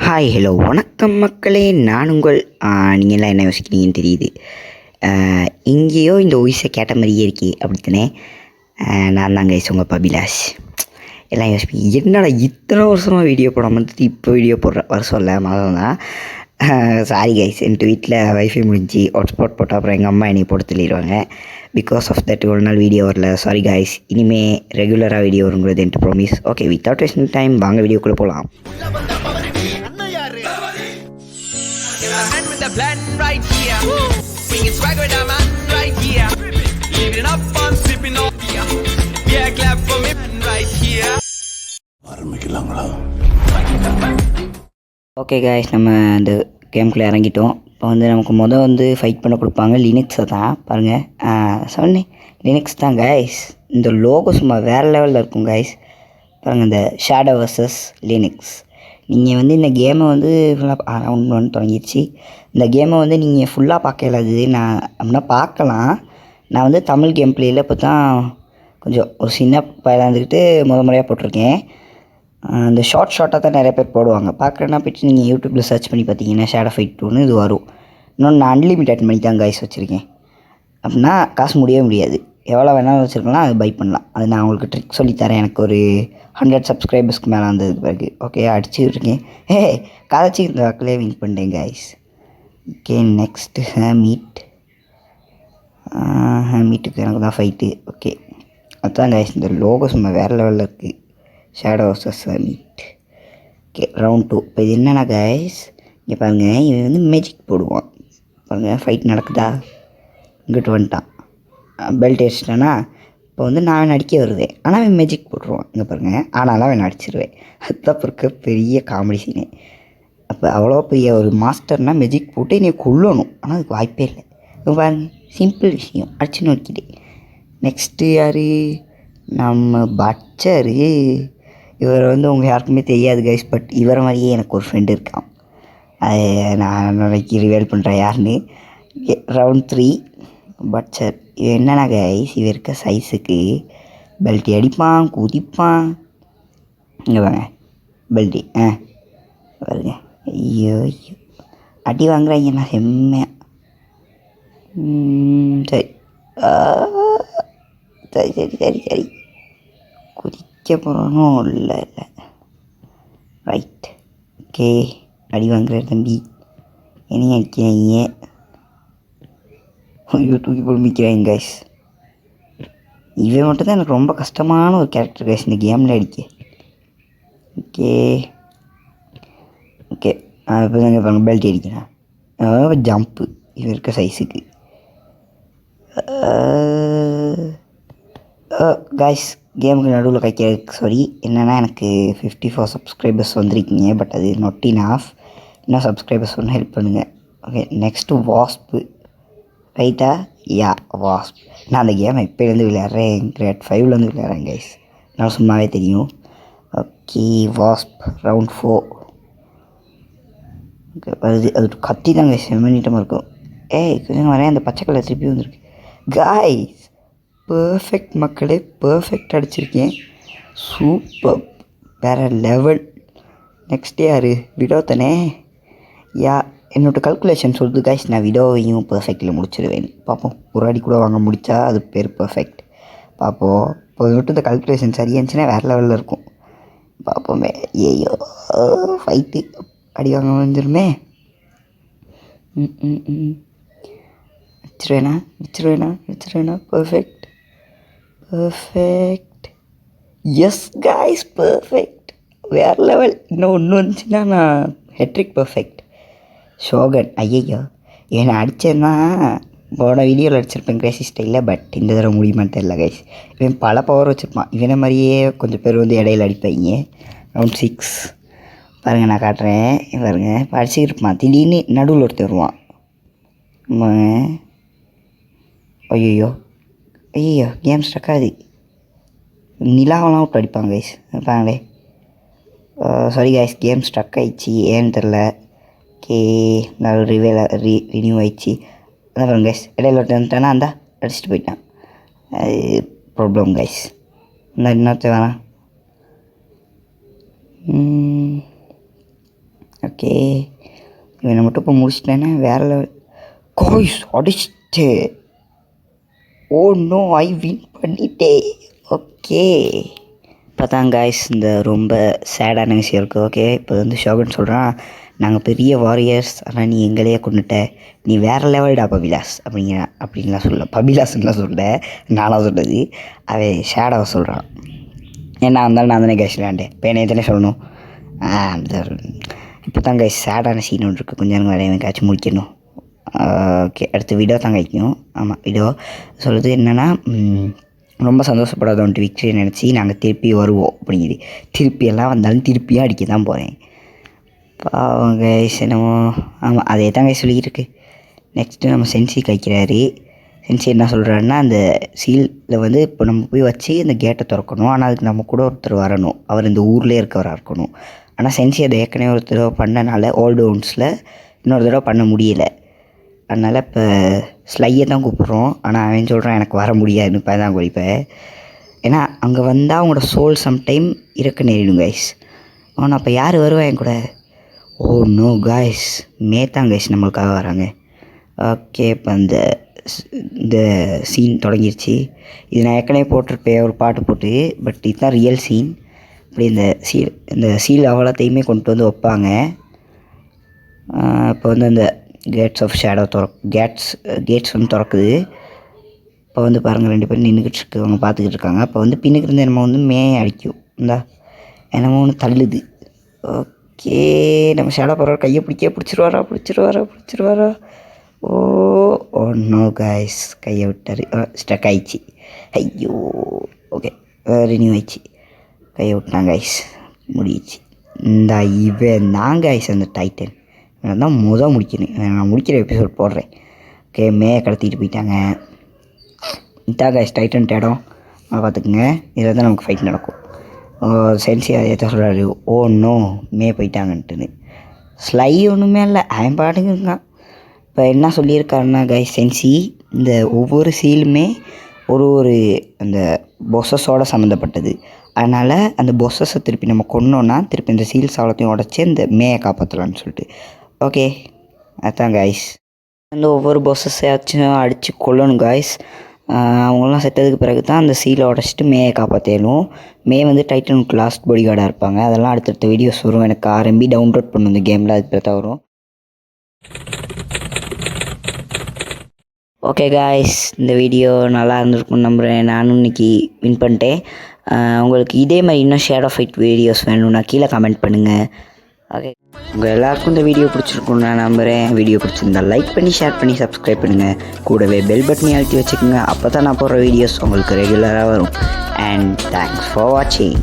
Hi hello வணக்கம் மக்களே, நான் உங்கள் நீங்கள்லாம் என்ன யோசிக்கிறீங்கன்னு தெரியுது. இங்கேயோ இந்த வாய்ஸை கேட்ட மாதிரியே இருக்கே அப்படித்தானே. நான் தாங்க உங்கள் பபிலாஷ். எல்லாம் யோசிப்பீங்க, என்னடா இத்தனை வருஷமாக வீடியோ போடாமல் இருந்துட்டு இப்போ வீடியோ போடுற வருஷம் இல்லை மாதம் தான். சாரி கைஸ், என் வீட்டில் வைஃபை முடிஞ்சு ஹாட்ஸ்பாட் போட்டால் அப்புறம் எங்கள் அம்மா என்னை போட்டு தள்ளிடுவாங்க. பிகாஸ் ஆஃப் தட் ஒரு நாள் வீடியோ வரல. சாரி கைஸ், இனிமேல் ரெகுலராக வீடியோ வருங்கிறது and promise. Okay, without wasting time வாங்க வீடியோக்குள்ளே போகலாம். The plan right here, bringing swag with a man right here, living up and sipping up here, yeah, clap for me right here. ஆரம்பிக்கலாங்களா? Okay guys, நம்ம அந்த கேம்குள்ளே இறங்கிட்டோம். இப்போ நமக்கு ஃபைட் பண்ண கொடுப்பாங்க. லினக்ஸை தான் பாருங்கள். சொன்னேன் லினக்ஸ் தான் காய்ஸ். இந்த லோகோ சும்மா வேறு லெவலில் இருக்கும் காய்ஸ். பாருங்கள், இந்த ஷேடோ வர்சஸ் லினக்ஸ். நீங்கள் இந்த கேமை ஃபுல்லாக ரவுண்ட் 1 தொடங்கிடுச்சு. இந்த கேமை நீங்கள் ஃபுல்லாக பார்க்க இல்லாது. நான் அப்படின்னா பார்க்கலாம். நான் தமிழ் கேம் பிளேயில் இப்போ தான் கொஞ்சம் ஒரு சின்ன பயில இருந்துக்கிட்டு முறையாக போட்டிருக்கேன். இந்த ஷார்ட்டாக தான் நிறைய பேர் போடுவாங்க. பார்க்குறேன்னா போய்ட்டு நீங்கள் யூடியூப்பில் சர்ச் பண்ணி பார்த்தீங்கன்னா ஷேடோ ஃபைட் 2ன்னு இது வரும். இன்னொன்று நான் அன்லிமிட்டட் பண்ணி தான் காய்ஸ் வச்சுருக்கேன். அப்படின்னா காசு முடியவே முடியாது. எவ்வளோ வேணாலும் வச்சுருக்கலாம், அது பை பண்ணலாம். அது நான் உங்களுக்கு ட்ரிக் சொல்லித்தரேன். எனக்கு ஒரு 100 சப்ஸ்கிரைபர்ஸ்க்கு மேலே வந்ததுக்கு பிறகு. ஓகே, அடிச்சுருக்கேன். கதைச்சி இந்த வாக்கிலே வின் பண்ணிட்டேன் காய்ஸ். ஓகே, நெக்ஸ்ட்டு மீட்டுக்கு எனக்கு தான் ஃபைட்டு. ஓகே, அதுதான் காய்ஸ். இந்த லோகோ சும்மா வேறு லெவலில் இருக்குது. Shadow versus meet. Okay, round 2. இப்போ இது என்னென்னா காய்ஸ், இங்கே பாருங்கள், இவன் மேஜிக் போடுவான். பாருங்கள், ஃபைட் நடக்குதா. இங்கிட்டு வந்துட்டான், பெல்ட் அடிச்சிட்டானா. இப்போ நான் அடிக்க வருவேன், ஆனால் அவன் மேஜிக் போட்டுருவான். இங்கே பாருங்கள், ஆனாலும் அவன் அடிச்சிருவேன். அதுதான் இருக்க பெரிய காமெடி சீனு. அப்போ அவ்வளோ பெரிய ஒரு மாஸ்டர்னால் மேஜிக் போட்டு என்னை கொல்லணும், ஆனால் அதுக்கு வாய்ப்பே இல்லை. இப்போ பாருங்கள், சிம்பிள் விஷயம், அடிச்சுன்னு வைக்கிட்டேன். நெக்ஸ்ட்டு யார், நம்ம பட்சரு. இவர் உங்கள் யாருக்குமே தெரியாது கைஸ். பட் இவரை மாதிரியே எனக்கு ஒரு ஃப்ரெண்டு இருக்கான். அது நான் நாளைக்கு ரிவீல் பண்ணுறேன் யாருன்னு. ரவுண்ட் 3 பட்சர். இவன் என்னென்னா கைஸ், இவன் இருக்க சைஸுக்கு பெல்ட்டி அடிப்பான், குதிப்பான். இங்கே வாங்க, பெல்ட்டி பாருங்க. ஐயோ ஐயோ, அடி வாங்குறாங்க நான் செம்மையாக. சரி சரி சரி சரி சரி குதிக்க போகிறோம். இல்லை இல்லை, ரைட். ஓகே, அடி வாங்குற தம்பி. என்னையும் அடிக்கிறீங்க, ஐயோ தூக்கி பொறுமிக்கிறாங்க கைஸ். இவன் மட்டும் தான் எனக்கு ரொம்ப கஷ்டமான ஒரு கேரக்டர் கைஸ் இந்த கேமில் அடிக்க. ஓகே ஓகே, இப்போ தாங்க பாருங்க, பெல்ட் அடிக்கிறேன். ஜம்ப்பு இவன் இருக்க சைஸுக்கு. கைஸ், கேமுக்கு நடுவில் கைக்கிறதுக்கு சாரி. என்னென்னா எனக்கு 54 சப்ஸ்கிரைபர்ஸ் வந்திருக்கீங்க. பட் அது நாட் இனஃப். இன்னும் சப்ஸ்கிரைபர்ஸ் ஒன்று ஹெல்ப் பண்ணுங்கள். Okay, next wasp. ரைட்டா? Yeah, wasp. நான் அந்த கேமை இப்போலேருந்து விளையாடுறேன். Great 5லேருந்து விளையாடுறேன் guys. நான் சும்மாவே தெரியும். Okay, wasp round 4. ஓகே, வருது. அது கத்தி தான் கைஸ், செம்மனிட்டமாக இருக்கும். கொஞ்சம் வரேன். அந்த பச்சை கலர் திருப்பி வந்துருக்கு காய்ஸ். பர்ஃபெக்ட் மக்களே, பர்ஃபெக்ட் அடிச்சிருக்கேன். சூப்பர், வேறு லெவல். நெக்ஸ்ட் யார், விடோ தானே? யா, என்னோடய கல்குலேஷன் சொல்லுது காய்ஸ், நான் விடோவையும் பர்ஃபெக்டில் முடிச்சிடுவேன். பார்ப்போம், ஒரு அடி கூட வாங்க முடித்தா அது பேர் பர்ஃபெக்ட். பார்ப்போம். இப்போ மட்டும் இந்த கல்குலேஷன் சரியாக இருந்துச்சுன்னா வேறு லெவலில் இருக்கும். பார்ப்போமே. ஐயோ, ஃபைட்டு அடி வாங்க வந்துடுமே. வச்சிருவேனா perfect perfect. Yes guys, perfect, வேறு லெவல். இன்னும் ஒன்று வந்துச்சுன்னா நான் ஹெட்ரிக் பர்ஃபெக்ட். ஷோகன். ஐயோ, இவனை அடித்தேன்னா போன வீடியோவில் அடிச்சிருப்பேன் கிரேசி ஸ்டைலில். பட் இந்த தடவை முடியுமான்னு தெரியல கைஸ். இவன் பல பவர் வச்சுருப்பான். இவனை மாதிரியே கொஞ்சம் பேர் இடையில அடிப்பாங்க. ரவுண்ட் 6 பாருங்கள், நான் காட்டுறேன். பாருங்கள், இப்போ அடிச்சுக்கிட்டு இருப்பான். திடீர்னு நடுவில் ஒருத்தர் வருவான். ஐயோ கேம் ஸ்ட்ரக்காது. நிலாவெல்லாம் விட்டு அடிப்பாங்க கைஸ். பாருங்களே, சாரி கைஸ், கேம் ஸ்ட்ரக் ஆயிடுச்சு, ஏன்னு தெரில. ஓகே, நான் ரினியூ ஆயிடுச்சு. அதான் பாருங்க கைஸ், இடையில வந்துட்டானா அந்த அடிச்சுட்டு போயிட்டான். அது ப்ராப்ளம் கைஸ். இந்த இன்னொருத்த வேணாம். ஓகே இவனை மட்டும் இப்போ முடிச்சிட்டேன்னா வேறு லெவல். காய்ஸ் அடிச்சிட்டு. ஓ நோ, ஐ வின் பண்ணிட்டே. ஓகே இப்போ தான் காய்ஸ் இந்த ரொம்ப சேடான விஷயம் இருக்குது. ஓகே இப்போ வந்து ஷோகன் சொல்கிறான், நாங்கள் பெரிய வாரியர்ஸ், ஆனால் நீ எங்களையே கொண்டுட்ட, நீ வேறு லெவல்டா பபிலாஸ் அப்படின்லாம் சொல்ல, பபிலாஸ்லாம் சொல்ல, நானாக சொல்கிறது. அவன் ஷேடாவை சொல்கிறான். ஏன்னா இருந்தாலும் நான் தானே கைஸ் விளையாண்டேன், இப்போ என்னைய தானே சொல்லணும். இப்போ தான் கைஸ் சேடான சீன் ஒன்று இருக்குது, கொஞ்சம் நேரம் வேலையை காய்ச்சி முடிக்கணும். ஓகே அடுத்து வீடியோ தான் கைக்கும். ஆமாம் வீடியோ சொல்லுது என்னென்னா, ரொம்ப சந்தோஷப்படாத வந்துட்டு விக்டரி நினச்சி நாங்கள் திருப்பி வருவோம் அப்படிங்குது. திருப்பியெல்லாம் வந்தாலும் திருப்பியும் அடிக்க தான் போகிறேன். பாவம் கைஸ் என்னமோ. ஆமாம் அதே தான் கைஸ் சொல்லிக்கிட்டு நெக்ஸ்ட்டு நம்ம சென்சி கைக்கிறாரு. சென்சி என்ன சொல்கிறாருன்னா, அந்த சீலில் வந்து இப்போ நம்ம போய் வச்சு இந்த கேட்டை திறக்கணும், ஆனால் அதுக்கு நம்ம கூட ஒருத்தர் வரணும், அவர் இந்த ஊர்லேயே இருக்கவராக இருக்கணும். ஆனால் சென்சி அதை ஏற்கனவே ஒரு தடவை பண்ணனால ஓல்டு ஹவுன்ஸில் இன்னொரு தடவை பண்ண முடியலை. அதனால் இப்போ ஸ்லையை தான் கூப்பிட்றோம். ஆனால் அவன் சொல்கிறான் எனக்கு வர முடியாதுன்னு. இப்போ தான் குடிப்பேன். ஏன்னா அங்கே வந்தால் அவங்களோட சோல் சம்டைம் இறக்க நேரிடும் கைஸ். ஆனால் அப்போ யார் வருவா என் கூட? ஓ நோ கைஸ், மேத்தான் கைஸ் நம்மளுக்காக வராங்க. ஓகே இப்போ இந்த சீன் தொடங்கிருச்சு. இது நான் ஏற்கனவே போட்டிருப்பேன் ஒரு பாட்டு போட்டு, பட் இதுதான் ரியல் சீன். இப்படி இந்த சீல் அவ்வளோத்தையுமே கொண்டு வந்து வைப்பாங்க. இப்போ வந்து அந்த கேட்ஸ் ஆஃப் ஷேடோ கேட்ஸ் வந்து திறக்குது. இப்போ வந்து பாருங்கள் 2 பேரும் நின்றுக்கிட்டு இருக்கவங்க பார்த்துக்கிட்டு இருக்காங்க. அப்போ வந்து பின்னுக்கு இருந்து என்னமோ வந்து மேய அடிக்கும், இந்தா என்னமோ ஒன்று தள்ளுது. ஓகே நம்ம ஷேடோ பரவாயில்ல, கையை பிடிச்சிருவாரா. ஓ நோ கைஸ், கையை விட்டார், ஸ்டக் ஆயிடுச்சு. ஐயோ ஓகே ரினியூ ஆயிடுச்சு, கையை விட்டான் கைஸ், முடிச்சு. இந்த இவன் தான் கைஸ் அந்த டைட்டன் தான் முடிக்கணும். நான் முடிக்கிற எபிசோட் போடுறேன். ஓகே கடத்திட்டு போயிட்டாங்க. இதான் கைஸ் டைட்டன் இடம் பார்த்துக்குங்க. இதில் தான் நமக்கு ஃபைட் நடக்கும். சென்சி அதை சொல்கிறாரு, ஓ நோ போயிட்டாங்கன்ட்டுன்னு. ஸ்லை ஒன்றுமே இல்லை, அவன் பாட்டுங்க இருக்கான். இப்போ என்ன சொல்லியிருக்காருன்னா கைஸ், சென்சி இந்த ஒவ்வொரு சீலுமே ஒரு அந்த பொசஸோடு சம்மந்தப்பட்டது. அதனால் அந்த பொசஸை திருப்பி நம்ம கொன்னோன்னா திருப்பி இந்த சீல்ஸ் அவ்வளோத்தையும் உடச்சி அந்த மேயை காப்பாற்றலான்னு சொல்லிட்டு. ஓகே அதுதான் கைஸ். அந்த ஒவ்வொரு பொசஸையாச்சும் அடித்து கொல்லணும் கைஸ். அவங்களாம் செத்ததுக்கு பிறகு தான் அந்த சீலை உடச்சிட்டு மேயை காப்பாற்றணும். வந்து டைட்டனுக்கு லாஸ்ட் பாடி கார்டாக இருப்பாங்க. அதெல்லாம் அடுத்தடுத்த வீடியோஸ் வரும். எனக்கு RMB டவுன்லோட் பண்ணணும் இந்த கேமில், அது பிறகு தான் வரும். ஓகே காய்ஸ், இந்த வீடியோ நல்லா இருந்திருக்குன்னு நம்புகிறேன். நானும் இன்றைக்கி வின் பண்ணிட்டேன். உங்களுக்கு இதே மாதிரி இன்னும் ஷேடோ ஃபைட் வீடியோஸ் வேணும்னா கீழே கமெண்ட் பண்ணுங்கள். ஓகே உங்கள் எல்லாருக்கும் இந்த வீடியோ பிடிச்சிருக்குன்னு நான் நம்புகிறேன். வீடியோ பிடிச்சிருந்தா லைக் பண்ணி ஷேர் பண்ணி சப்ஸ்கிரைப் பண்ணுங்கள். கூடவே பெல் பட்டனை அழுத்தி வச்சுக்கோங்க. அப்போ தான் நான் போடுற வீடியோஸ் உங்களுக்கு ரெகுலராக வரும். அண்ட் தேங்க்ஸ் ஃபார் வாட்சிங்.